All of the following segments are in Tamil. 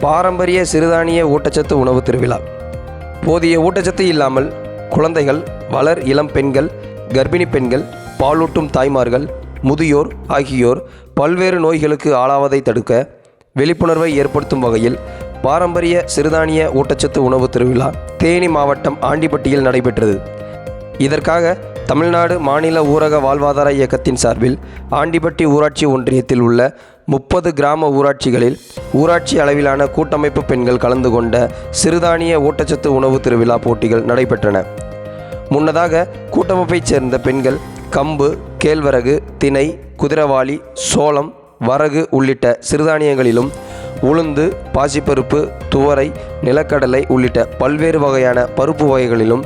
பாரம்பரிய சிறுதானிய ஊட்டச்சத்து உணவு திருவிழா. போதிய ஊட்டச்சத்து இல்லாமல் குழந்தைகள், வளர் இளம் பெண்கள், கர்ப்பிணி பெண்கள், பாலூட்டும் தாய்மார்கள், முதியோர் ஆகியோர் பல்வேறு நோய்களுக்கு ஆளாவதை தடுக்க விழிப்புணர்வை ஏற்படுத்தும் வகையில் பாரம்பரிய சிறுதானிய ஊட்டச்சத்து உணவு திருவிழா தேனி மாவட்டம் ஆண்டிப்பட்டியில் நடைபெற்றது. இதற்காக தமிழ்நாடு மாநில ஊரக வாழ்வாதார இயக்கத்தின் சார்பில் ஆண்டிப்பட்டி ஊராட்சி ஒன்றியத்தில் உள்ள 30 கிராம ஊராட்சிகளில் ஊராட்சி அளவிலான கூட்டமைப்பு பெண்கள் கலந்து கொண்ட சிறுதானிய ஊட்டச்சத்து உணவு திருவிழா போட்டிகள் நடைபெற்றன. முன்னதாக கூட்டமைப்பைச் சேர்ந்த பெண்கள் கம்பு, கேழ்வரகு, திணை, குதிரவாளி, சோளம், வரகு உள்ளிட்ட சிறுதானியங்களிலும் உளுந்து, பாசிப்பருப்பு, துவரை, நிலக்கடலை உள்ளிட்ட பல்வேறு வகையான பருப்பு வகைகளிலும்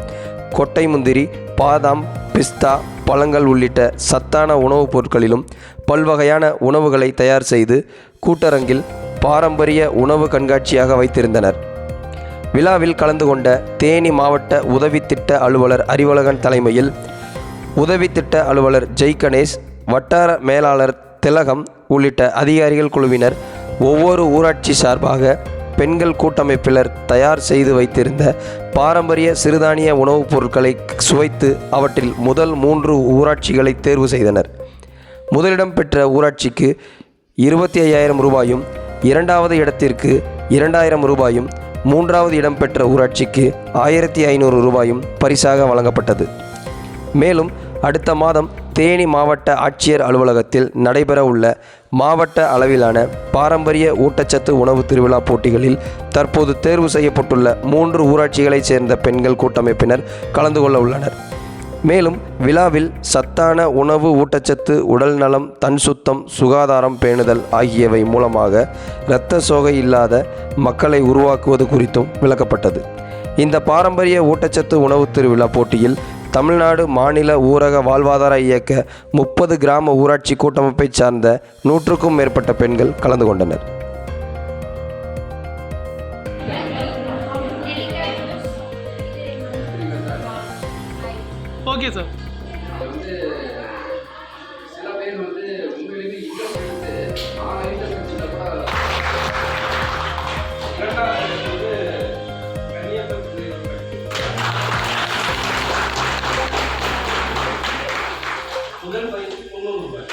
கொட்டை முந்திரி, பாதாம், பிஸ்தா, பழங்கள் உள்ளிட்ட சத்தான உணவுப் பொருட்களிலும் பல்வகையான உணவுகளை தயார் செய்து கூட்டரங்கில் பாரம்பரிய உணவு கண்காட்சியாக வைத்திருந்தனர். விழாவில் கலந்து கொண்ட தேனி மாவட்ட உதவி திட்ட அலுவலர் அறிவழகன் தலைமையில் உதவி திட்ட அலுவலர் ஜெய்கணேஷ், வட்டார மேலாளர் திலகம் உள்ளிட்ட அதிகாரிகள் குழுவினர் ஒவ்வொரு ஊராட்சி சார்பாக பெண்கள் கூட்டமைப்பினர் தயார் செய்து வைத்திருந்த பாரம்பரிய சிறுதானிய உணவுப் பொருட்களை சுவைத்து அவற்றில் முதல் 3 ஊராட்சிகளை தேர்வு செய்தனர். முதலிடம் பெற்ற ஊராட்சிக்கு 25,000 ரூபாயும், 2வது இடத்திற்கு 2,000 ரூபாயும், 3வது இடம் பெற்ற ஊராட்சிக்கு 1,500 ரூபாயும் பரிசாக வழங்கப்பட்டது. மேலும் அடுத்த மாதம் தேனி மாவட்ட ஆட்சியர் அலுவலகத்தில் நடைபெற உள்ள மாவட்ட அளவிலான பாரம்பரிய ஊட்டச்சத்து உணவு திருவிழா போட்டிகளில் தற்போது தேர்வு செய்யப்பட்டுள்ள 3 ஊராட்சிகளைச் சேர்ந்த பெண்கள் கூட்டமைப்பினர் கலந்து கொள்ள உள்ளனர். மேலும் விழாவில் சத்தான உணவு, ஊட்டச்சத்து, உடல் நலம், தன் சுத்தம், சுகாதாரம் பேணுதல் ஆகியவை மூலமாக இரத்த சோகை இல்லாத மக்களை உருவாக்குவது குறித்தும் விளக்கப்பட்டது. இந்த பாரம்பரிய ஊட்டச்சத்து உணவு திருவிழா போட்டியில் தமிழ்நாடு மாநில ஊரக வாழ்வாதார இயக்க 30 கிராம ஊராட்சி கூட்டமைப்பைச் சார்ந்த 100க்கும் மேற்பட்ட பெண்கள் கலந்து கொண்டனர். Okay sir. முதல் பரிசு 300 ரூபாய்.